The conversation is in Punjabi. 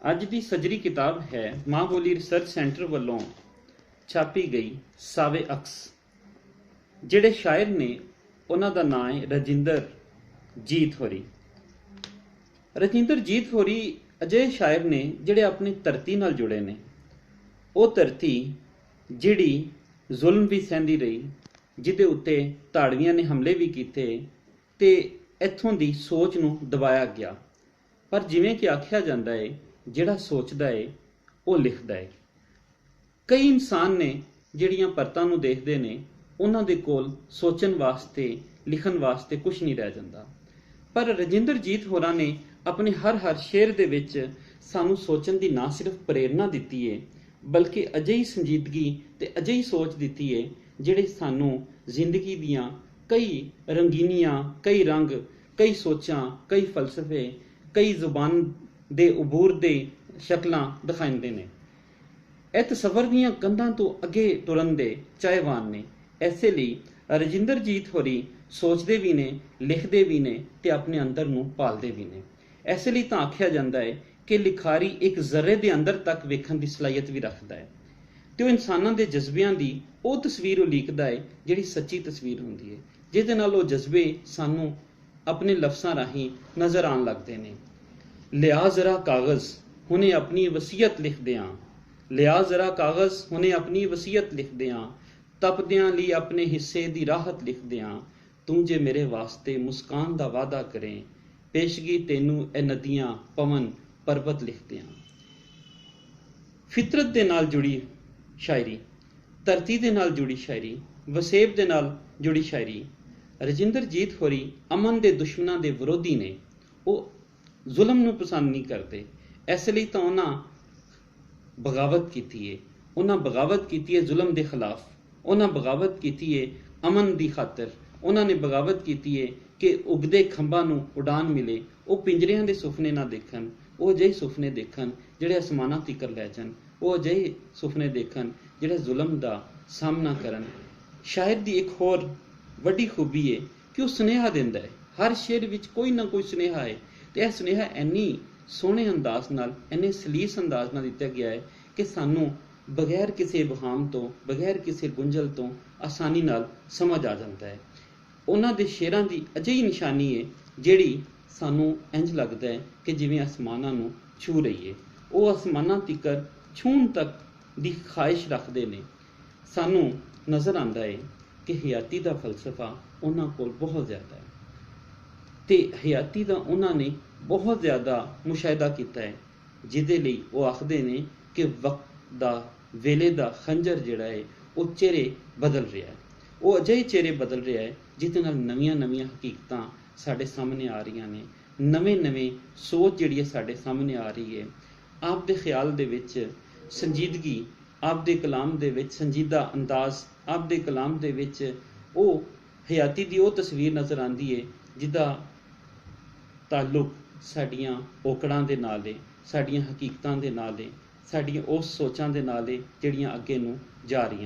ਅੱਜ ਦੀ ਸਜਰੀ ਕਿਤਾਬ ਹੈ ਮਾਂ ਬੋਲੀ ਰਿਸਰਚ ਸੈਂਟਰ ਵੱਲੋਂ ਛਾਪੀ ਗਈ ਸਾਵੇ ਅਕਸ। ਜਿਹੜੇ ਸ਼ਾਇਰ ਨੇ ਉਹਨਾਂ ਦਾ ਨਾਂ ਹੈ ਰਜਿੰਦਰ ਜੀਤ ਹੋਰੀ। ਰਜਿੰਦਰ ਜੀਤ ਹੋਰੀ ਅਜਿਹੇ ਸ਼ਾਇਰ ਨੇ ਜਿਹੜੇ ਆਪਣੀ ਧਰਤੀ ਨਾਲ ਜੁੜੇ ਨੇ। ਉਹ ਧਰਤੀ ਜਿਹੜੀ ਜ਼ੁਲਮ ਵੀ ਸਹਿੰਦੀ ਰਹੀ, ਜਿਹਦੇ ਉੱਤੇ ਧਾੜਵੀਆਂ ਨੇ ਹਮਲੇ ਵੀ ਕੀਤੇ ਤੇ ਇੱਥੋਂ ਦੀ ਸੋਚ ਨੂੰ ਦਬਾਇਆ ਗਿਆ। ਪਰ ਜਿਵੇਂ ਕਿ ਆਖਿਆ ਜਾਂਦਾ ਹੈ, ਜਿਹੜਾ ਸੋਚਦਾ ਹੈ ਉਹ ਲਿਖਦਾ ਹੈ। ਕਈ ਇਨਸਾਨ ਨੇ ਜਿਹੜੀਆਂ ਪਰਤਾਂ ਨੂੰ ਦੇਖਦੇ ਨੇ, ਉਹਨਾਂ ਦੇ ਕੋਲ ਸੋਚਣ ਵਾਸਤੇ ਲਿਖਣ ਵਾਸਤੇ ਕੁਝ ਨਹੀਂ ਰਹਿ ਜਾਂਦਾ। ਪਰ ਰਜਿੰਦਰ ਜੀਤ ਹੋਰਾਂ ਨੇ ਆਪਣੇ ਹਰ ਸ਼ੇਰ ਦੇ ਵਿੱਚ ਸਾਨੂੰ ਸੋਚਣ ਦੀ ਨਾ ਸਿਰਫ ਪ੍ਰੇਰਨਾ ਦਿੱਤੀ ਹੈ, ਬਲਕਿ ਅਜਿਹੀ ਸੰਜੀਦਗੀ ਤੇ ਅਜਿਹੀ ਸੋਚ ਦਿੱਤੀ ਹੈ ਜਿਹੜੇ ਸਾਨੂੰ ਜ਼ਿੰਦਗੀ ਦੀਆਂ ਕਈ ਰੰਗੀਨੀਆਂ, ਕਈ ਰੰਗ, ਕਈ ਸੋਚਾਂ, ਕਈ ਫਲਸਫੇ, ਕਈ ਜ਼ੁਬਾਨ ਦੇ ਉਬੂਰ ਦੇ ਸ਼ਕਲਾਂ ਦਿਖਾਉਂਦੇ ਨੇ। ਇਹ ਤਸੱਵਰ ਦੀਆਂ ਕੰਧਾਂ ਤੋਂ ਅੱਗੇ ਤੁਰਨ ਦੇ ਚਾਹਵਾਨ ਨੇ। ਐਸੇ ਲਈ ਰਜਿੰਦਰ ਜੀਤ ਹੋਰੀ ਸੋਚਦੇ ਵੀ ਨੇ, ਲਿਖਦੇ ਵੀ ਨੇ ਤੇ ਆਪਣੇ ਅੰਦਰ ਨੂੰ ਪਾਲਦੇ ਵੀ ਨੇ। ਐਸੇ ਲਈ ਤਾਂ ਆਖਿਆ ਜਾਂਦਾ ਹੈ ਕਿ ਲਿਖਾਰੀ ਇੱਕ ਜ਼ਰੇ ਦੇ ਅੰਦਰ ਤੱਕ ਵੇਖਣ ਦੀ ਸਲਾਹੀਅਤ ਵੀ ਰੱਖਦਾ ਹੈ ਤੇ ਉਹ ਇਨਸਾਨਾਂ ਦੇ ਜਜ਼ਬਿਆਂ ਦੀ ਉਹ ਤਸਵੀਰ ਉਲੀਕਦਾ ਹੈ ਜਿਹੜੀ ਸੱਚੀ ਤਸਵੀਰ ਹੁੰਦੀ ਹੈ, ਜਿਹਦੇ ਨਾਲ ਉਹ ਜਜ਼ਬੇ ਸਾਨੂੰ ਆਪਣੇ ਲਫ਼ਜ਼ਾਂ ਰਾਹੀਂ ਨਜ਼ਰ ਆਉਣ ਲੱਗਦੇ ਨੇ। ਲਿਆ ਜ਼ਰਾ ਕਾਗਜ਼ ਹੁਣੇ ਆਪਣੀ ਵਸੀਅਤ ਲਿਖਦੇ ਆਂ, ਲਿਆ ਜ਼ਰਾ ਕਾਗਜ਼ ਹੁਣੇ ਆਪਣੀ ਵਸੀਅਤ ਲਿਖਦੇ ਆਂ, ਤਪਦਿਆਂ ਲਈ ਆਪਣੇ ਹਿੱਸੇ ਦੀ ਰਾਹਤ ਲਿਖਦੇ ਆਂ, ਤੂੰ ਜੇ ਮੇਰੇ ਵਾਸਤੇ ਮੁਸਕਾਨ ਦਾ ਵਾਅਦਾ ਕਰੇ, ਪੇਸ਼ਗੀ ਤੈਨੂੰ ਇਹ ਨਦੀਆਂ ਪਵਨ ਪਰਬਤ ਲਿਖਦੇ ਆਂ। ਫਿਤਰਤ ਦੇ ਨਾਲ ਜੁੜੀ ਸ਼ਾਇਰੀ, ਧਰਤੀ ਦੇ ਨਾਲ ਜੁੜੀ ਸ਼ਾਇਰੀ, ਵਸੇਬ ਦੇ ਨਾਲ ਜੁੜੀ ਸ਼ਾਇਰੀ। ਰਜਿੰਦਰ ਜੀਤ ਹੋਰੀ ਅਮਨ ਦੇ ਦੁਸ਼ਮਣਾਂ ਦੇ ਵਿਰੋਧੀ ਨੇ। ਉਹ ਜ਼ੁਲਮ ਨੂੰ ਪਸੰਦ ਨਹੀਂ ਕਰਦੇ। ਇਸ ਲਈ ਤਾਂ ਉਹਨਾਂ ਬਗਾਵਤ ਕੀਤੀ ਹੈ। ਉਹਨਾਂ ਬਗਾਵਤ ਕੀਤੀ ਹੈ ਜ਼ੁਲਮ ਦੇ ਖਿਲਾਫ। ਉਹਨਾਂ ਬਗਾਵਤ ਕੀਤੀ ਹੈ ਅਮਨ ਦੀ ਖਾਤਰ। ਉਹਨਾਂ ਨੇ ਬਗਾਵਤ ਕੀਤੀ ਹੈ ਕਿ ਉਗਦੇ ਖੰਭਾਂ ਨੂੰ ਉਡਾਨ ਮਿਲੇ। ਉਹ ਪਿੰਜਰਿਆਂ ਦੇ ਸੁਪਨੇ ਨਾ ਦੇਖਣ, ਉਹ ਅਜਿਹੇ ਸੁਪਨੇ ਦੇਖਣ ਜਿਹੜੇ ਅਸਮਾਨਾਂ ਤੀਕਰ ਲੈ ਜਾਣ। ਉਹ ਅਜਿਹੇ ਸੁਪਨੇ ਦੇਖਣ ਜਿਹੜੇ ਜ਼ੁਲਮ ਦਾ ਸਾਹਮਣਾ ਕਰਨ। ਸ਼ਾਇਰ ਦੀ ਇੱਕ ਹੋਰ ਵੱਡੀ ਖੂਬੀ ਹੈ ਕਿ ਉਹ ਸੁਨੇਹਾ ਦਿੰਦਾ ਹੈ। ਹਰ ਸ਼ੇਰ ਵਿੱਚ ਕੋਈ ਨਾ ਕੋਈ ਸੁਨੇਹਾ ਹੈ ਤੇ ਇਹ ਸੁਨੇਹਾ ਇੰਨੀ ਸੋਹਣੇ ਅੰਦਾਜ਼ ਨਾਲ, ਇੰਨੇ ਸਲੀਸ ਅੰਦਾਜ਼ ਨਾਲ ਦਿੱਤਾ ਗਿਆ ਹੈ ਕਿ ਸਾਨੂੰ ਬਗੈਰ ਕਿਸੇ ਵਹਾਮ ਤੋਂ, ਬਗੈਰ ਕਿਸੇ ਗੁੰਝਲ ਤੋਂ ਆਸਾਨੀ ਨਾਲ ਸਮਝ ਆ ਜਾਂਦਾ ਹੈ। ਉਹਨਾਂ ਦੇ ਸ਼ੇਰਾਂ ਦੀ ਅਜਿਹੀ ਨਿਸ਼ਾਨੀ ਹੈ ਜਿਹੜੀ ਸਾਨੂੰ ਇੰਝ ਲੱਗਦਾ ਹੈ ਕਿ ਜਿਵੇਂ ਅਸਮਾਨਾਂ ਨੂੰ ਛੂ ਰਹੀ ਹੈ। ਉਹ ਅਸਮਾਨਾਂ ਤੀਕਰ ਛੂਹਣ ਤੱਕ ਦੀ ਖਾਹਿਸ਼ ਰੱਖਦੇ ਨੇ। ਸਾਨੂੰ ਨਜ਼ਰ ਆਉਂਦਾ ਹੈ ਕਿ ਹਯਾਤੀ ਦਾ ਫਲਸਫਾ ਉਹਨਾਂ ਕੋਲ ਬਹੁਤ ਜ਼ਿਆਦਾ ਹੈ ਤੇ ਹਯਾਤੀ ਦਾ ਉਹਨਾਂ ਨੇ ਬਹੁਤ ਜ਼ਿਆਦਾ ਮੁਸ਼ਾਹਿਦਾ ਕੀਤਾ ਹੈ, ਜਿਹਦੇ ਲਈ ਉਹ ਆਖਦੇ ਨੇ ਕਿ ਵਕਤ ਦਾ, ਵੇਲੇ ਦਾ ਖੰਜਰ ਜਿਹੜਾ ਹੈ ਉਹ ਚਿਹਰੇ ਬਦਲ ਰਿਹਾ ਹੈ। ਉਹ ਅਜਿਹੇ ਚਿਹਰੇ ਬਦਲ ਰਿਹਾ ਹੈ ਜਿਹਦੇ ਨਾਲ ਨਵੀਆਂ ਹਕੀਕਤਾਂ ਸਾਡੇ ਸਾਹਮਣੇ ਆ ਰਹੀਆਂ ਨੇ। ਨਵੇਂ ਸੋਚ ਜਿਹੜੀ ਹੈ ਸਾਡੇ ਸਾਹਮਣੇ ਆ ਰਹੀ ਹੈ। ਆਪ ਦੇ ਖਿਆਲ ਦੇ ਵਿੱਚ ਸੰਜੀਦਗੀ, ਆਪ ਦੇ ਕਲਾਮ ਦੇ ਵਿੱਚ ਸੰਜੀਦਾ ਅੰਦਾਜ਼, ਆਪ ਦੇ ਕਲਾਮ ਦੇ ਵਿੱਚ ਉਹ ਹਯਾਤੀ ਦੀ ਉਹ ਤਸਵੀਰ ਨਜ਼ਰ ਆਉਂਦੀ ਹੈ ਜਿਹਦਾ ਤਾਲੁਕ ਸਾਡੀਆਂ ਔਕੜਾਂ ਦੇ ਨਾਲ ਹੈ, ਸਾਡੀਆਂ ਹਕੀਕਤਾਂ ਦੇ ਨਾਲ ਹੈ, ਸਾਡੀਆਂ ਉਸ ਸੋਚਾਂ ਦੇ ਨਾਲ ਹੈ ਜਿਹੜੀਆਂ ਅੱਗੇ ਨੂੰ ਜਾ ਰਹੀਆਂ।